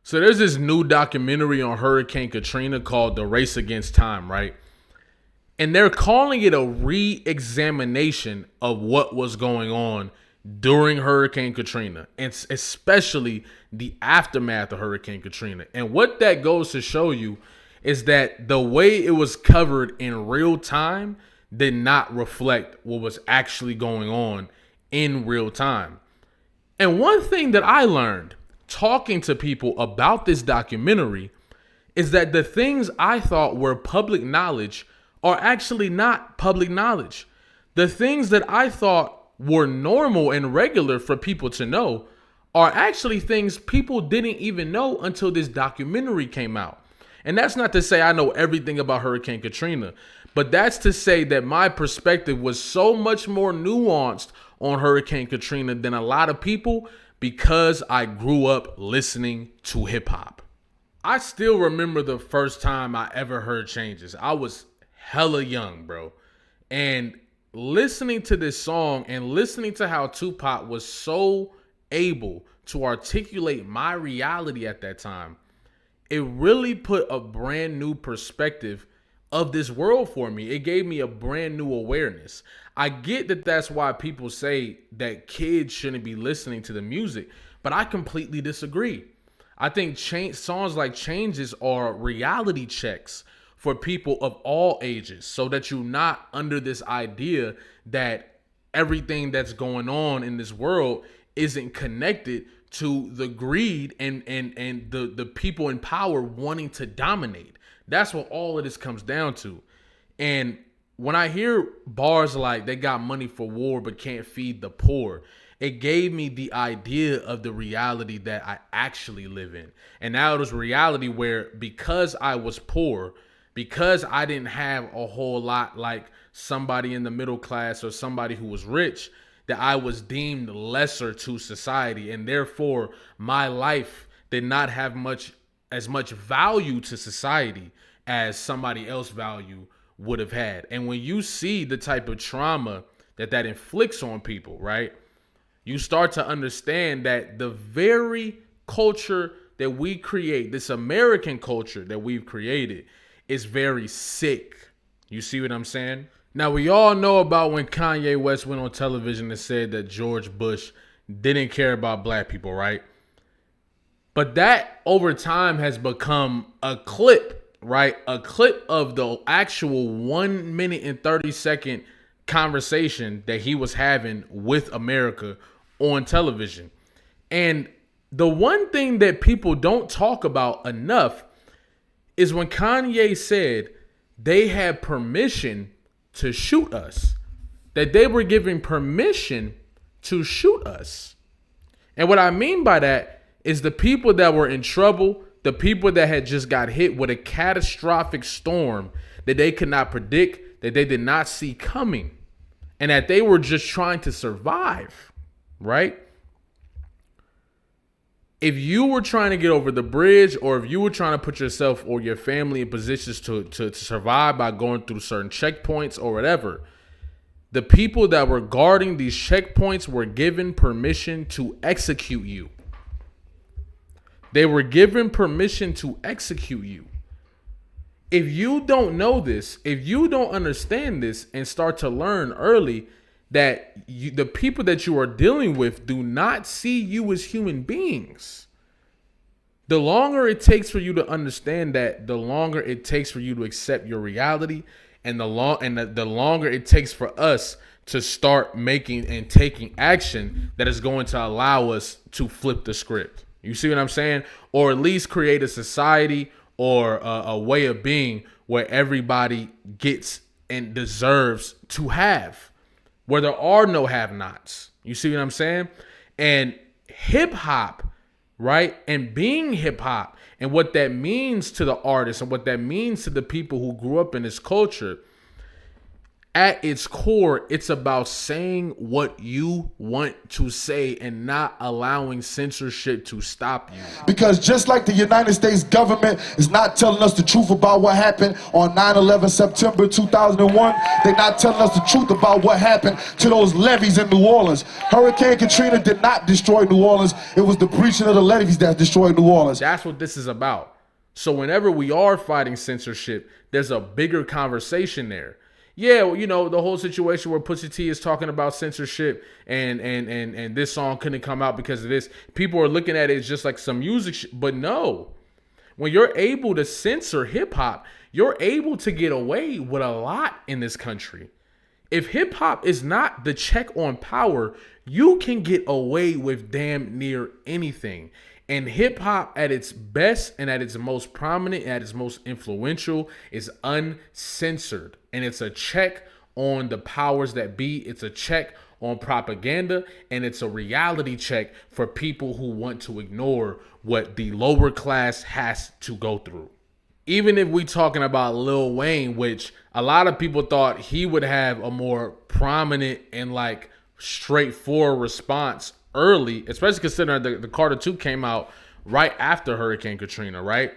So there's this new documentary on Hurricane Katrina called The Race Against Time, right? And they're calling it a re-examination of what was going on during Hurricane Katrina, and especially the aftermath of Hurricane Katrina. And what that goes to show you is that the way it was covered in real time did not reflect what was actually going on in real time. And one thing that I learned talking to people about this documentary is that the things I thought were public knowledge are actually not public knowledge. The things that I thought were normal and regular for people to know are actually things people didn't even know until this documentary came out. And that's not to say I know everything about Hurricane Katrina, but that's to say that my perspective was so much more nuanced on Hurricane Katrina than a lot of people because I grew up listening to hip hop. I still remember the first time I ever heard Changes. I was hella young, bro. And listening to this song and listening to how Tupac was so able to articulate my reality at that time, it really put a brand new perspective of this world for me. It gave me a brand new awareness. I get that that's why people say that kids shouldn't be listening to the music, but I completely disagree. I think songs like Changes are reality checks for people of all ages, so that you're not under this idea that everything that's going on in this world isn't connected to the greed and the people in power wanting to dominate. That's what all of this comes down to. And when I hear bars like they got money for war but can't feed the poor, it gave me the idea of the reality that I actually live in. And now it was reality where because I was poor, because I didn't have a whole lot like somebody in the middle class or somebody who was rich, that I was deemed lesser to society. And therefore, my life did not have as much value to society as somebody else value would have had. And when you see the type of trauma that inflicts on people, right, you start to understand that the very culture that we create, this American culture that we've created, is very sick. You see what I'm saying? Now, we all know about when Kanye West went on television and said that George Bush didn't care about black people, right? But that over time has become a clip, right? A clip of the actual 1 minute and 30-second conversation that he was having with America on television. And the one thing that people don't talk about enough is when Kanye said they had permission to shoot us, that they were giving permission to shoot us. And what I mean by that is the people that were in trouble, the people that had just got hit with a catastrophic storm that they could not predict, that they did not see coming, and that they were just trying to survive, right? If you were trying to get over the bridge, or if you were trying to put yourself or your family in positions to survive by going through certain checkpoints or whatever, the people that were guarding these checkpoints were given permission to execute you. They were given permission to execute you. If you don't know this, if you don't understand this and start to learn early that the people that you are dealing with do not see you as human beings, the longer it takes for you to understand that, the longer it takes for you to accept your reality, and the longer it takes for us to start making and taking action that is going to allow us to flip the script. You see what I'm saying? Or at least create a society or a way of being where everybody gets and deserves to have, where there are no have-nots. You see what I'm saying? And hip hop, right? And being hip hop and what that means to the artists and what that means to the people who grew up in this culture at its core, it's about saying what you want to say and not allowing censorship to stop you. Because just like the United States government is not telling us the truth about what happened on 9/11 September 2001, they're not telling us the truth about what happened to those levees in New Orleans. Hurricane Katrina did not destroy New Orleans. It was the breaching of the levees that destroyed New Orleans. That's what this is about. So whenever we are fighting censorship, there's a bigger conversation there. Yeah, well, you know, the whole situation where Pusha T is talking about censorship and this song couldn't come out because of this. People are looking at it as just like some music, but no. When you're able to censor hip hop, you're able to get away with a lot in this country. If hip hop is not the check on power, you can get away with damn near anything. And hip hop at its best and at its most prominent, at its most influential, is uncensored. And it's a check on the powers that be. It's a check on propaganda. And it's a reality check for people who want to ignore what the lower class has to go through. Even if we talking about Lil Wayne, which a lot of people thought he would have a more prominent and like straightforward response early, especially considering the Carter 2 came out right after Hurricane Katrina, right?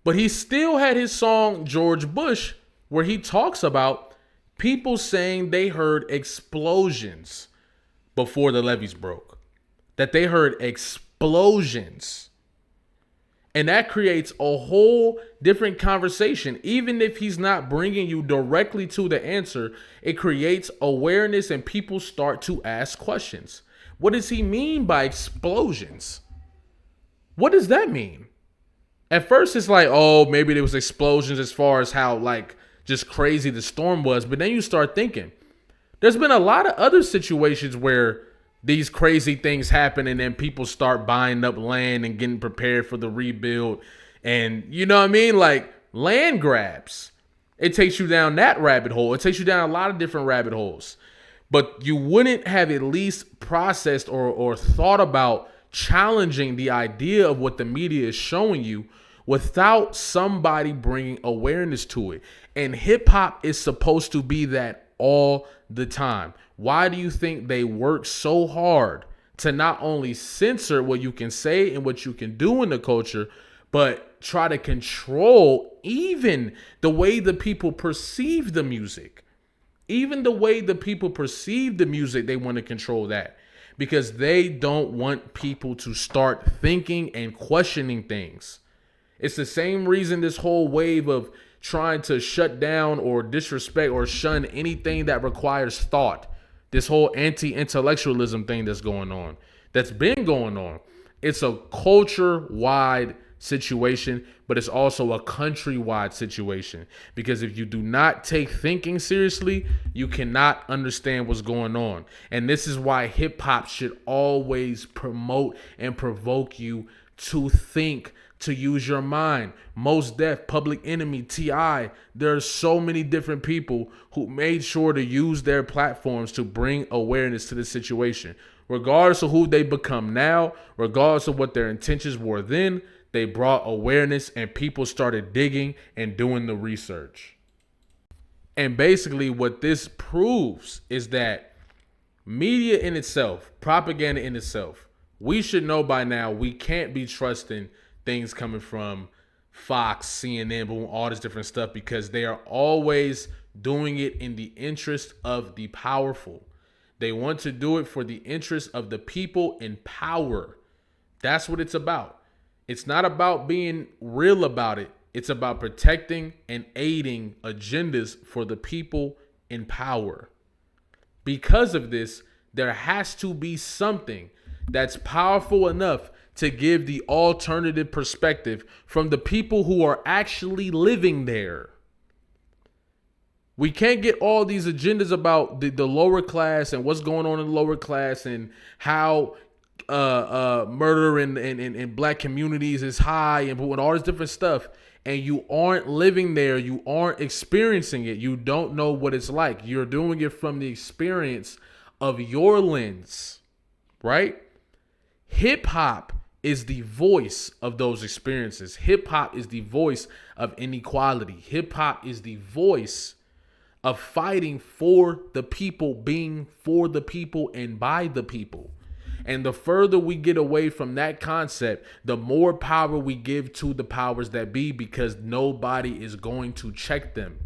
But he still had his song George Bush, where he talks about people saying they heard explosions before the levees broke. That they heard explosions. And that creates a whole different conversation. Even if he's not bringing you directly to the answer, it creates awareness and people start to ask questions. What does he mean by explosions? What does that mean? At first, it's like, oh, maybe there was explosions as far as how like just crazy the storm was. But then you start thinking, there's been a lot of other situations where these crazy things happen and then people start buying up land and getting prepared for the rebuild. And you know what I mean? Like land grabs. It takes you down that rabbit hole. It takes you down a lot of different rabbit holes. But you wouldn't have at least processed or thought about challenging the idea of what the media is showing you without somebody bringing awareness to it. And hip hop is supposed to be that all the time. Why do you think they work so hard to not only censor what you can say and what you can do in the culture, but try to control even the way the people perceive the music? Even the way the people perceive the music, they want to control that because they don't want people to start thinking and questioning things. It's the same reason this whole wave of trying to shut down or disrespect or shun anything that requires thought, this whole anti-intellectualism thing that's going on, that's been going on. It's a culture-wide situation, but it's also a countrywide situation. Because if you do not take thinking seriously, you cannot understand what's going on. And this is why hip hop should always promote and provoke you to think, to use your mind. Mos Def, Public Enemy, T.I. There are so many different people who made sure to use their platforms to bring awareness to the situation. Regardless of who they become now, regardless of what their intentions were then, they brought awareness and people started digging and doing the research. And basically what this proves is that media in itself, propaganda in itself, we should know by now we can't be trusting things coming from Fox, CNN, boom, all this different stuff because they are always doing it in the interest of the powerful. They want to do it for the interest of the people in power. That's what it's about. It's not about being real about it. It's about protecting and aiding agendas for the people in power. Because of this, there has to be something that's powerful enough to give the alternative perspective from the people who are actually living there. We can't get all these agendas about the lower class and what's going on in the lower class and how murder in black communities is high and all this different stuff, and you aren't living there, you aren't experiencing it, you don't know what it's like. You're doing it from the experience of your lens, right? Hip hop is the voice of those experiences. Hip hop is the voice of inequality. Hip hop is the voice of fighting for the people, being for the people and by the people. And the further we get away from that concept, the more power we give to the powers that be, because nobody is going to check them.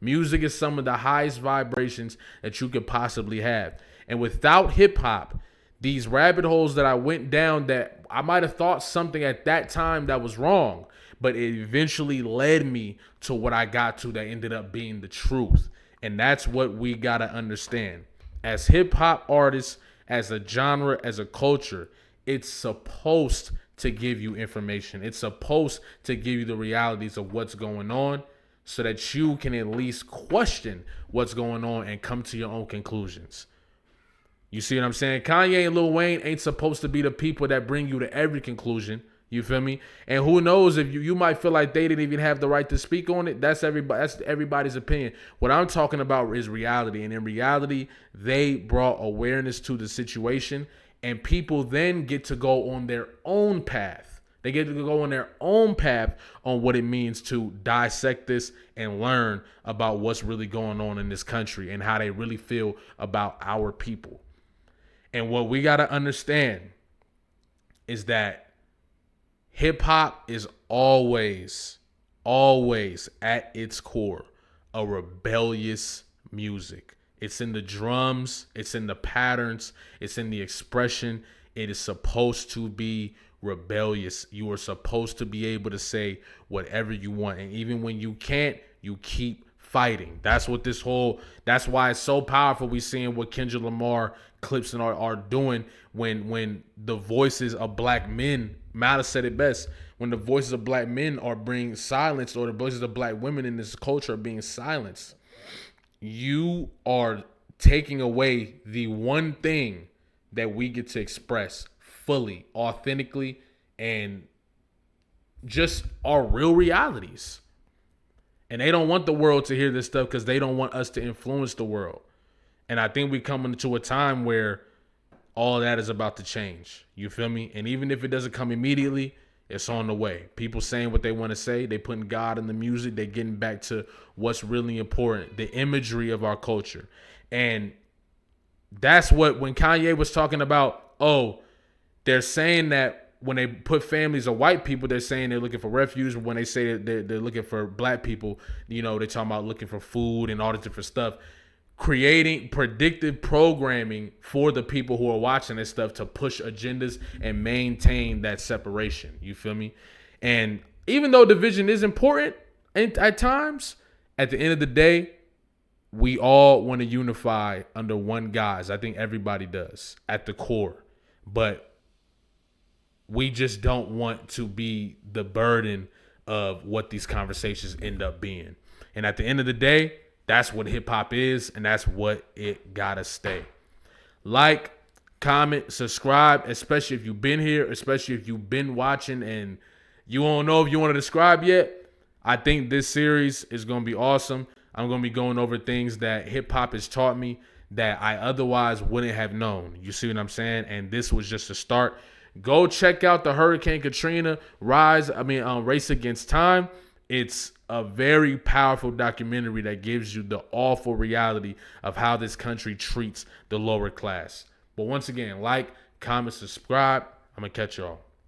Music is some of the highest vibrations that you could possibly have. And without hip hop, these rabbit holes that I went down, that I might have thought something at that time that was wrong, but it eventually led me to what I got to that ended up being the truth. And that's what we got to understand. As hip hop artists, as a genre, as a culture, it's supposed to give you information. It's supposed to give you the realities of what's going on so that you can at least question what's going on and come to your own conclusions. You see what I'm saying? Kanye and Lil Wayne ain't supposed to be the people that bring you to every conclusion. You feel me? And who knows, if you might feel like they didn't even have the right to speak on it. That's everybody's opinion. What I'm talking about is reality. And in reality, they brought awareness to the situation, and people then get to go on their own path. They get to go on their own path on what it means to dissect this and learn about what's really going on in this country and how they really feel about our people. And what we got to understand is that hip hop is always at its core a rebellious music. It's in the drums, it's in the patterns, it's in the expression. It is supposed to be rebellious. You are supposed to be able to say whatever you want. And even when you can't, you keep fighting. That's why it's so powerful. We seeing what Kendrick Lamar clips and are doing when the voices of black men, Malice said it best, when the voices of black men are being silenced, or the voices of black women in this culture are being silenced, you are taking away the one thing that we get to express fully, authentically, and just our real realities. And they don't want the world to hear this stuff because they don't want us to influence the world. And I think we come into a time where all that is about to change. You feel me? And even if it doesn't come immediately, it's on the way. People saying what they want to say. They putting God in the music. They getting back to what's really important, the imagery of our culture. And that's what, when Kanye was talking about, they're saying that when they put families of white people, they're saying they're looking for refuge. But when they say that they're looking for black people, they're talking about looking for food and all this different stuff. Creating predictive programming for the people who are watching this stuff to push agendas and maintain that separation. You feel me? And even though division is important at times, at the end of the day, we all want to unify under one guise. I think everybody does at the core. But we just don't want to be the burden of what these conversations end up being. And at the end of the day, that's what hip hop is, and that's what it gotta stay. Like, comment, subscribe, especially if you've been here, especially if you've been watching and you don't know if you want to subscribe yet. I think this series is gonna be awesome. I'm gonna be going over things that hip hop has taught me that I otherwise wouldn't have known. You see what I'm saying? And this was just a start. Go check out the Hurricane Katrina Race Against Time. It's a very powerful documentary that gives you the awful reality of how this country treats the lower class. But once again, like, comment, subscribe. I'm going to catch y'all.